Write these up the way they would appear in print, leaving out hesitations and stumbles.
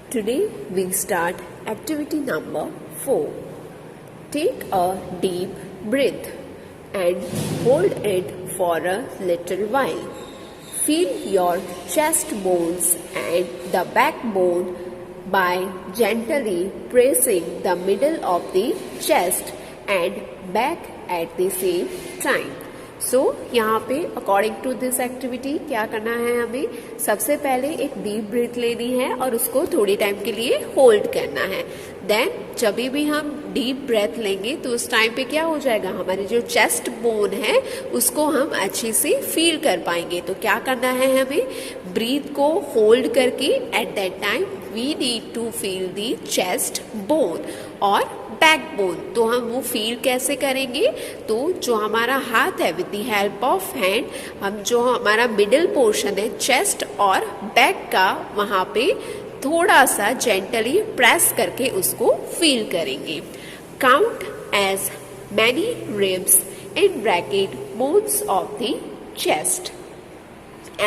Today we start activity number 4. Take a deep breath and hold it for a little while. Feel your chest bones and the backbone by gently pressing the middle of the chest and back at the same time. यहाँ पे according to this activity क्या करना है, हमें सबसे पहले एक deep breath लेनी है और उसको थोड़ी टाइम के लिए होल्ड करना है. देन जब भी हम डीप ब्रेथ लेंगे तो उस टाइम पे क्या हो जाएगा, हमारी जो चेस्ट बोन है उसको हम अच्छे से फील कर पाएंगे. तो क्या करना है, हमें ब्रीथ को होल्ड करके at that time we need to feel the chest bone और बैकबोन. तो हम वो फील कैसे करेंगे, तो जो हमारा हाथ है with the help of hand, हम जो हमारा मिडिल पोर्शन है चेस्ट और बैक का, वहाँ पे थोड़ा सा जेंटली प्रेस करके उसको फील करेंगे. Count as many ribs in bracket bones of the chest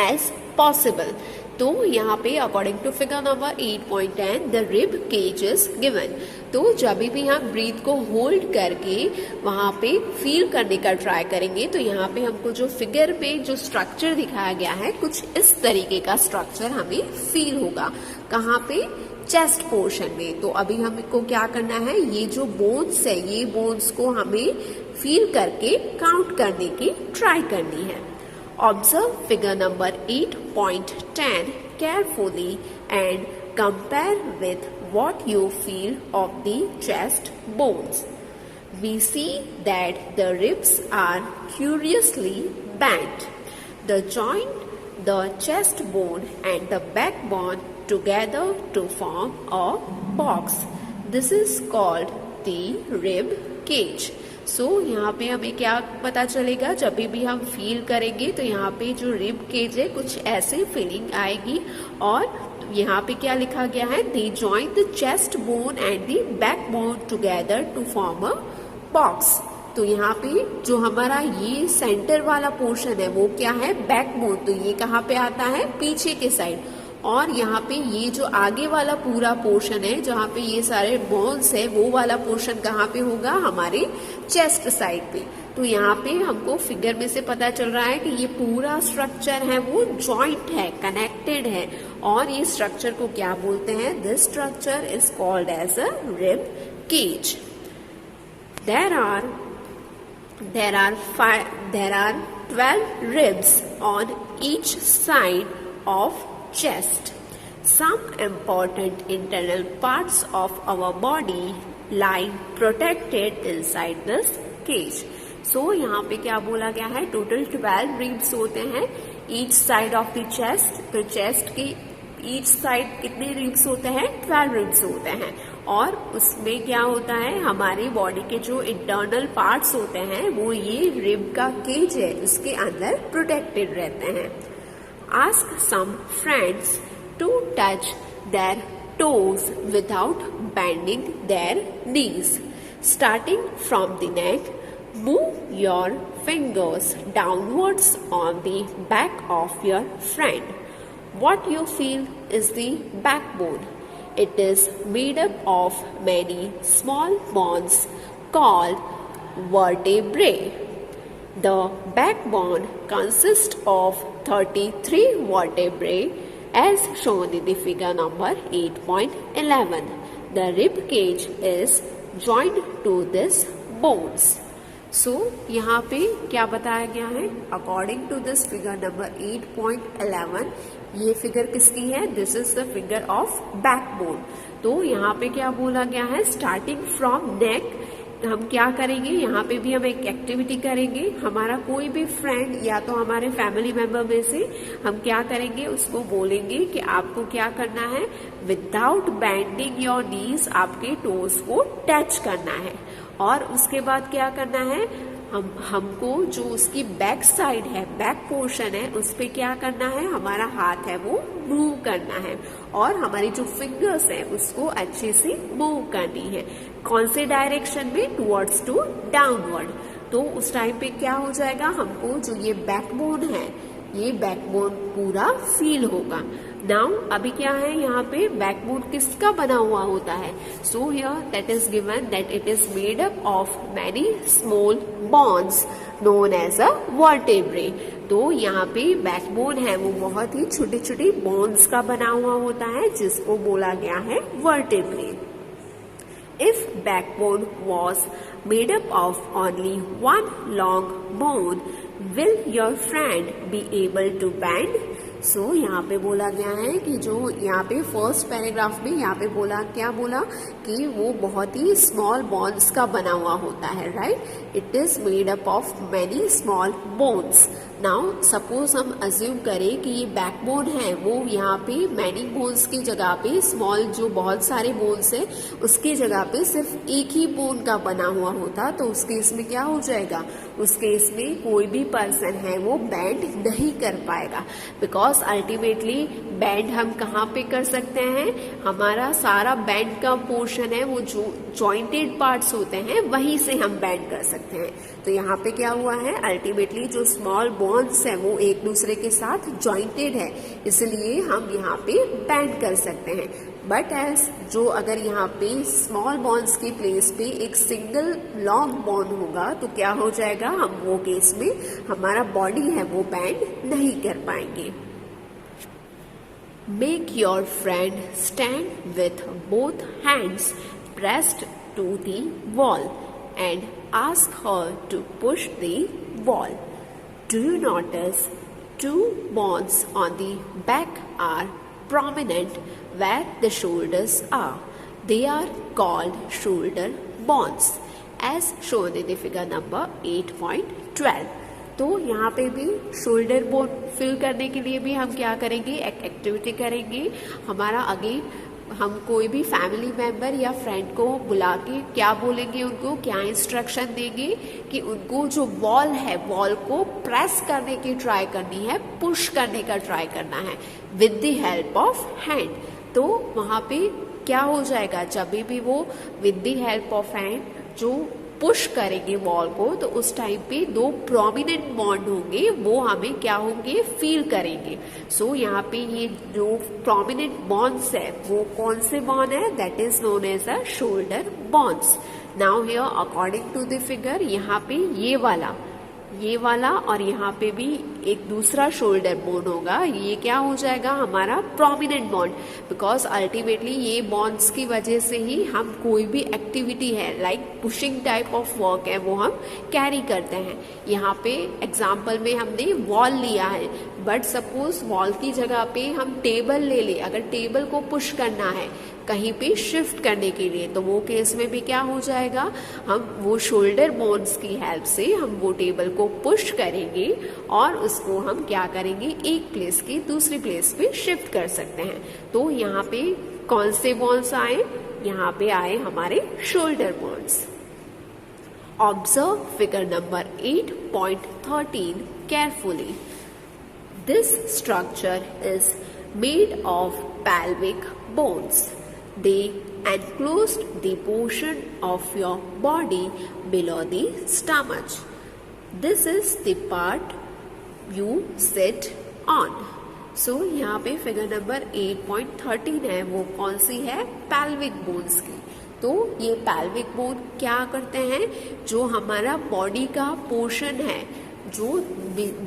as possible. तो यहाँ पे according to figure number 8.10 the rib cage is given. तो जब भी हम ब्रीथ को होल्ड करके वहाँ पे फील करने का ट्राई करेंगे तो यहाँ पे हमको जो फिगर में जो स्ट्रक्चर दिखाया गया है कुछ इस तरीके का स्ट्रक्चर हमें फील होगा. कहाँ पे, चेस्ट पोर्शन में. तो अभी हमको क्या करना है, ये जो बोन्स है ये बोन्स को हमें फील करके काउंट करने की ट्राई करनी है. Observe figure number 8.10 carefully and compare with what you feel of the chest bones. We see that the ribs are curiously bent. The joint, the chest bone and the backbone together to form a box. This is called the rib cage. यहाँ पे हमें क्या पता चलेगा, जब भी हम feel करेंगे तो यहाँ पे जो रिब केज है कुछ ऐसे फीलिंग आएगी. और यहाँ पे क्या लिखा गया है, they join the chest bone and the back bone together to form a box. तो यहाँ पे जो हमारा ये सेंटर वाला पोर्शन है वो क्या है, बैक बोन. तो ये कहाँ पे आता है, पीछे के साइड. और यहाँ पे ये जो आगे वाला पूरा पोर्शन है जहाँ पे ये सारे बोन्स है वो वाला पोर्शन कहाँ पे होगा, हमारे चेस्ट साइड पे. तो यहाँ पे हमको फिगर में से पता चल रहा है कि ये पूरा स्ट्रक्चर है वो जॉइंट है, कनेक्टेड है. और ये स्ट्रक्चर को क्या बोलते हैं, this structure is called as a rib cage. There are 12 ribs on each side of chest. Some important internal parts of our body lie protected inside this cage. यहाँ पे क्या बोला गया है, टोटल 12 रिब्स होते हैं each side of the chest. तो chest के ईच साइड कितने रिब्स होते हैं, 12 रिब्स होते हैं. और उसमें क्या होता है, हमारी बॉडी के जो इंटरनल पार्ट्स होते हैं वो ये रिब का केज है उसके अंदर प्रोटेक्टेड रहते हैं. Ask some friends to touch their toes without bending their knees. Starting from the neck, move your fingers downwards on the back of your friend. What you feel is the backbone. It is made up of many small bones called vertebrae. The backbone consists of 33 vertebrae as shown in the figure number 8.11. The rib cage is joined to this bones. यहाँ पे क्या बताया गया है, according to this figure number 8.11, ये figure किसकी है, this is the figure of backbone. तो यहाँ पे क्या बोला गया है, स्टार्टिंग फ्रॉम नेक हम क्या करेंगे, यहाँ पे भी हम एक एक्टिविटी करेंगे. हमारा कोई भी फ्रेंड या तो हमारे फैमिली मेंबर में से हम क्या करेंगे, उसको बोलेंगे कि आपको क्या करना है, विदाउट बेंडिंग योर नीज आपके टोज को टच करना है. और उसके बाद क्या करना है, हमको जो उसकी बैक साइड है, बैक पोर्शन है, उस पे क्या करना है, हमारा हाथ है वो मूव करना है. और हमारी जो फिंगर्स है उसको अच्छे से मूव करनी है. कौन से डायरेक्शन में, टुवर्ड्स टू डाउनवर्ड. तो उस टाइम पे क्या हो जाएगा, हमको जो ये बैकबोन है ये बैकबोन पूरा फील होगा। नाउ अभी क्या है, यहाँ पे बैकबोन किसका बना हुआ होता है? So here that is given that it is made up of many small bones known as a vertebrae. तो यहाँ पे बैकबोन है वो बहुत ही छोटे छोटे बोन्स का बना हुआ होता है, जिसको बोला गया है vertebrae. If backbone was made up of only one long bone, will your friend be able to bend? सो यहाँ पे बोला गया है कि जो यहाँ पे फर्स्ट पैराग्राफ में यहाँ पे बोला, क्या बोला कि वो बहुत ही स्मॉल बोन्स का बना हुआ होता है, right? It is made up of many small bones. Now suppose हम अज्यूम करें कि ये बैकबोन है वो यहाँ पे मैनी बोन्स की जगह पे स्मॉल जो बहुत सारे बोन्स है उसकी जगह पे सिर्फ एक ही बोन का बना हुआ होता, तो उस केस में क्या हो जाएगा? उस केस में कोई भी पर्सन है वो बैंड नहीं कर पाएगा, बिकॉज अल्टीमेटली बैंड हम कहाँ पे कर सकते हैं? हमारा सारा बैंड का पोर्शन है वो जो जॉइंटेड पार्ट्स होते हैं वहीं से हम बैंड कर सकते हैं। तो यहाँ पे क्या हुआ है, अल्टीमेटली जो स्मॉल बोन्स है वो एक दूसरे के साथ जॉइंटेड है, इसलिए हम यहाँ पे बैंड कर सकते हैं। बट एज जो अगर यहाँ पे स्मॉल बोन्स की प्लेस पे एक सिंगल लॉन्ग बोन होगा तो क्या हो जाएगा? हम वो केस में हमारा बॉडी है वो बैंड नहीं कर पाएंगे। Make your friend stand with both hands pressed to the wall and ask her to push the wall. Do you notice two bones on the back are prominent where the shoulders are? They are called shoulder bones as shown in the figure number 8.12. तो यहाँ पे भी shoulder bone fill करने के लिए भी हम क्या करेंगे? एक एक्टिविटी करेंगे। हमारा अगेन हम कोई भी फैमिली मेंबर या फ्रेंड को बुला के क्या बोलेंगे, उनको क्या इंस्ट्रक्शन देंगे कि उनको जो वॉल है वॉल को प्रेस करने की ट्राई करनी है, पुश करने का ट्राई करना है with the help of hand. तो वहाँ पे क्या हो जाएगा? जब भी वो with the help of hand जो पुश करेंगे वॉल को, तो उस टाइम पे दो प्रोमिनेंट बॉन्ड होंगे वो हमें क्या होंगे? फील करेंगे। सो यहाँ पे ये जो प्रोमिनेंट बॉन्ड्स है वो कौन से बॉन्ड है? That is known as a shoulder bones. Now here according to the figure यहाँ पे ये वाला और यहाँ पे भी एक दूसरा शोल्डर बोन होगा, ये क्या हो जाएगा? हमारा प्रोमिनेंट बॉन्ड, बिकॉज अल्टीमेटली ये बॉन्ड्स की वजह से ही हम कोई भी एक्टिविटी है like pushing type of work है वो हम कैरी करते हैं। यहाँ पे एग्जाम्पल में हमने वॉल लिया है, बट सपोज वॉल की जगह पे हम टेबल ले ले, अगर टेबल को पुश करना है कहीं पे शिफ्ट करने के लिए, तो वो केस में भी क्या हो जाएगा? हम वो शोल्डर बोन्स की हेल्प से हम वो टेबल को पुश करेंगे और उसको हम क्या करेंगे? एक प्लेस की दूसरी प्लेस पे शिफ्ट कर सकते हैं। तो यहाँ पे कौन से बोन्स आए? यहाँ पे आए हमारे shoulder bones. Observe figure number 8.13 carefully. This structure is made of pelvic bones. They enclosed the portion of your body below the stomach. This is the part you sit on. So यहाँ पे figure number 8.13 है वो कौन सी है? pelvic bones की। तो ये pelvic bone क्या करते हैं? जो हमारा बॉडी का पोर्शन है, जो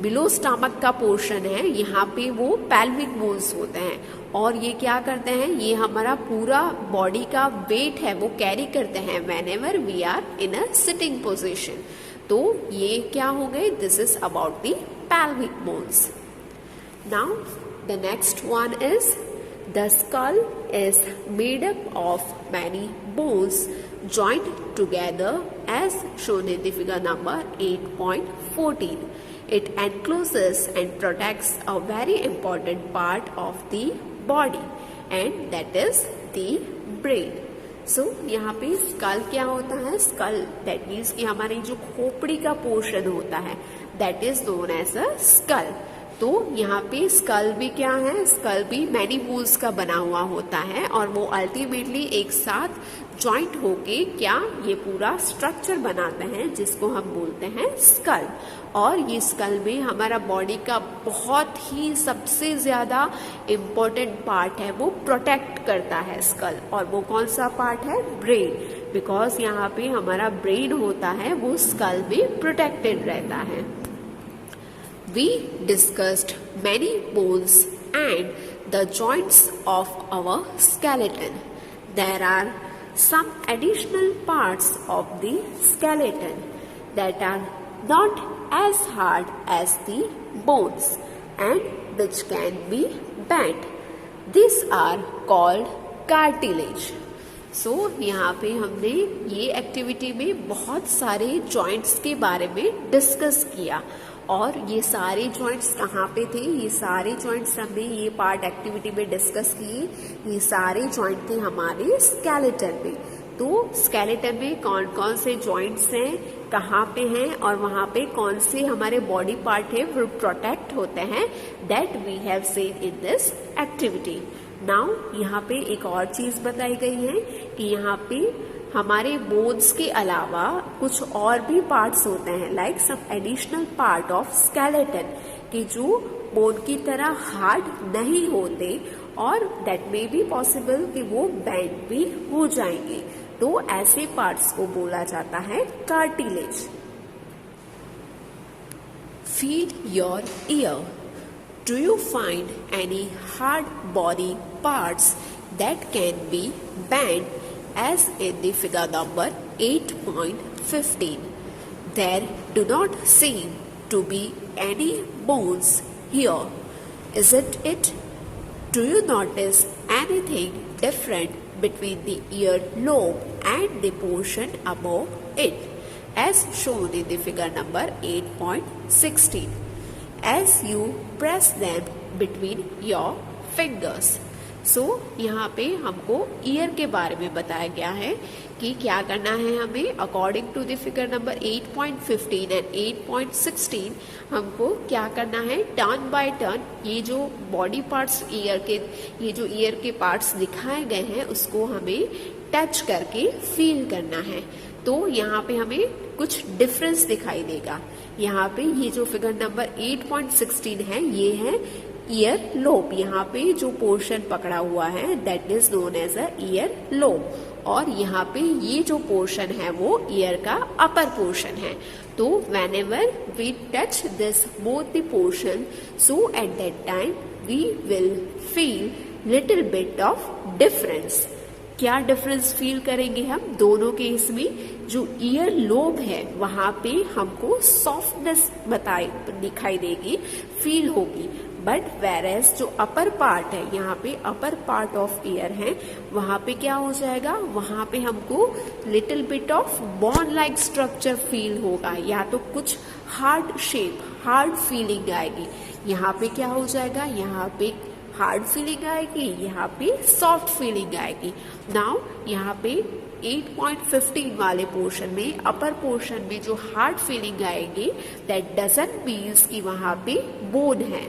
बिलो स्टमक का पोर्शन है, यहाँ पे वो pelvic बोन्स होते हैं और ये क्या करते हैं? ये हमारा पूरा बॉडी का वेट है वो कैरी करते हैं whenever we are in a sitting position. तो ये क्या हो गए? This is about the pelvic bones. Now the next one is the skull is made up of many bones joined together as shown in the figure number 8.14. It encloses and protects a very important part of the body and that is the brain. So यहाँ पे school क्या होता है? School that means कि हमारी जो खोपड़ी का पोर्शन होता है that is known as a skull. तो यहाँ पे स्कल भी क्या है, स्कल भी मैनी बोन्स का बना हुआ होता है और वो अल्टीमेटली एक साथ जॉइंट होके क्या ये पूरा स्ट्रक्चर बनाते हैं जिसको हम बोलते हैं स्कल। और ये स्कल में हमारा बॉडी का बहुत ही सबसे ज़्यादा इम्पोर्टेंट पार्ट है, वो प्रोटेक्ट करता है स्कल। और वो कौन सा पार्ट है, ब्रेन, बिकॉज यहाँ पे हमारा ब्रेन होता है वो स्कल में प्रोटेक्टेड रहता है। We discussed many bones and the joints of our skeleton. There are some additional parts of the skeleton that are not as hard as the bones and which can be bent. These are called cartilage. So, यहाँ पे हमने ये activity में बहुत सारे joints के बारे में डिस्कस किया। और ये सारे जॉइंट्स कहाँ पे थे, ये सारे जॉइंट्स हमने ये पार्ट एक्टिविटी में डिस्कस किए। ये सारे जॉइंट थे हमारे स्केलेटन में। तो स्केलेटन में कौन कौन से जॉइंट्स हैं, कहाँ पे हैं और वहाँ पे कौन से हमारे बॉडी पार्ट है वो प्रोटेक्ट होते हैं, that we have seen in this activity. Now यहाँ पे एक और चीज बताई गई है कि यहाँ पे हमारे बोन्स के अलावा कुछ और भी पार्ट्स होते हैं, like some additional part of skeleton, कि जो बोन की तरह हार्ड नहीं होते और दैट मे बी पॉसिबल कि वो बेंड भी हो जाएंगे। तो ऐसे पार्ट्स को बोला जाता है cartilage. Feel your year. Do you find any hard body parts that can be bent as in the figure number 8.15? There do not seem to be any bones here, isn't it? Do you notice anything different between the earlobe and the portion above it, as shown in the figure number 8.16? As you press them between your fingers. So, यहाँ पे हमको year के बारे में बताया गया है कि क्या करना है हमें। According to the figure number 8.15 and 8.16 हमको क्या करना है, टर्न बाय टर्न ये जो बॉडी पार्ट्स ईयर के, ये जो ईयर के पार्ट्स दिखाए गए हैं उसको हमें टच करके फील करना है। तो यहाँ पे हमें कुछ डिफरेंस दिखाई देगा। यहाँ पे ये जो फिगर नंबर 8.16 है ये है ईयर लोब। यहाँ पे जो पोर्शन पकड़ा हुआ है that is known as a ear lobe. और यहाँ पे ये जो पोर्शन है वो ईयर का अपर पोर्शन है। तो whenever we touch this both the portion, so at that time we will feel little bit of difference. क्या डिफरेंस फील करेंगे हम दोनों केस में? जो ईयर लोब है वहां पे हमको सॉफ्टनेस दिखाई देगी, फील होगी। बट वेरेस जो अपर पार्ट है, यहाँ पे अपर पार्ट ऑफ ईयर है, वहां पे क्या हो जाएगा, वहां पे हमको little bit of bone like structure feel होगा, या तो कुछ हार्ड शेप, हार्ड फीलिंग आएगी। यहाँ पे क्या हो जाएगा, यहाँ पे हार्ड फीलिंग आएगी, यहाँ पे सॉफ्ट फीलिंग आएगी। नाउ यहाँ पे 8.15 वाले पोर्शन में, अपर पोर्शन में जो हार्ड फीलिंग आएगी दैट डजंट मीन्स कि वहां पे बोन है।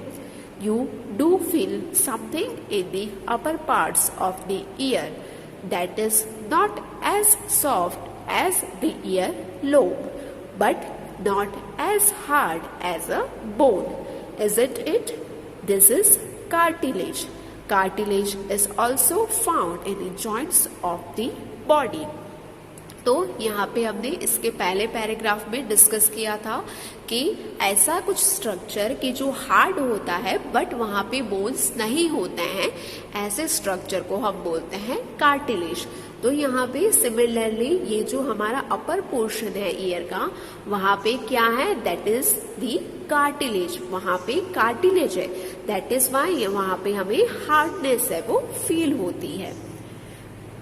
You do feel something in the upper parts of the ear that is not as soft as the ear lobe, but not as hard as a bone, isn't it? This is cartilage. Cartilage is also found in the joints of the body. तो यहाँ पे हमने इसके पहले paragraph में discuss किया था कि ऐसा कुछ स्ट्रक्चर कि जो हार्ड होता है बट वहाँ पे बोन्स नहीं होते हैं, ऐसे स्ट्रक्चर को हम बोलते हैं कार्टिलेज। तो यहाँ पे सिमिलरली ये जो हमारा अपर पोर्शन है ईयर का, वहाँ पे क्या है, दैट इज दी कार्टिलेज। वहाँ पे कार्टिलेज है, दैट इज वाई वहाँ पे हमें हार्डनेस है वो फील होती है।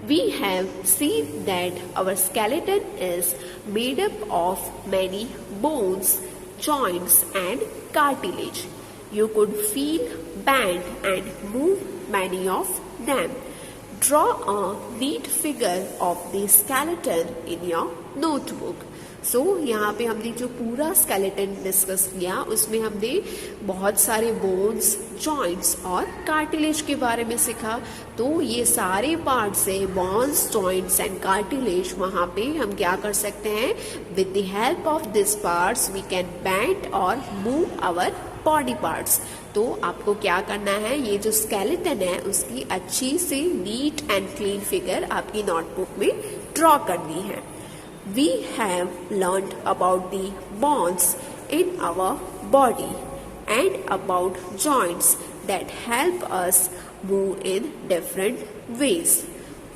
We have seen that our skeleton is made up of many bones, joints and cartilage. You could feel, bend and move many of them. Draw a neat figure of the skeleton in your notebook. सो यहाँ पे हमने जो पूरा skeleton discuss किया उसमें हमने बहुत सारे बोन्स, जॉइंट्स और कार्टिलेज के बारे में सीखा। तो ये सारे पार्ट्स है, बोन्स, जॉइंट्स एंड कार्टिलेज, वहाँ पे हम क्या कर सकते हैं, with the help of this parts we can bend और मूव आवर बॉडी पार्ट्स। तो आपको क्या करना है, ये जो स्केलेटन है उसकी अच्छी C neat and clean figure आपकी नोटबुक में ड्रॉ करनी है। We have learned about the bones in our body and about joints that help us move in different ways.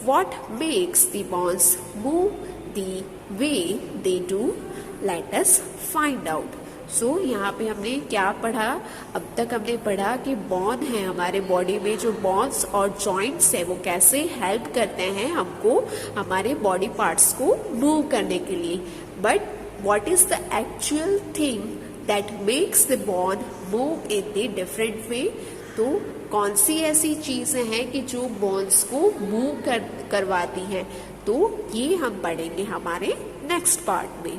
What makes the bones move the way they do? Let us find out. सो यहाँ पे हमने क्या पढ़ा, अब तक हमने पढ़ा कि बोन है हमारे बॉडी में, जो बोन्स और जॉइंट्स है वो कैसे हेल्प करते हैं हमको हमारे बॉडी पार्ट्स को मूव करने के लिए। But what is the actual thing that makes the bone move in the different way? तो कौन सी ऐसी चीजें हैं कि जो बोन्स को मूव करवाती हैं? तो ये हम पढ़ेंगे हमारे नेक्स्ट पार्ट में।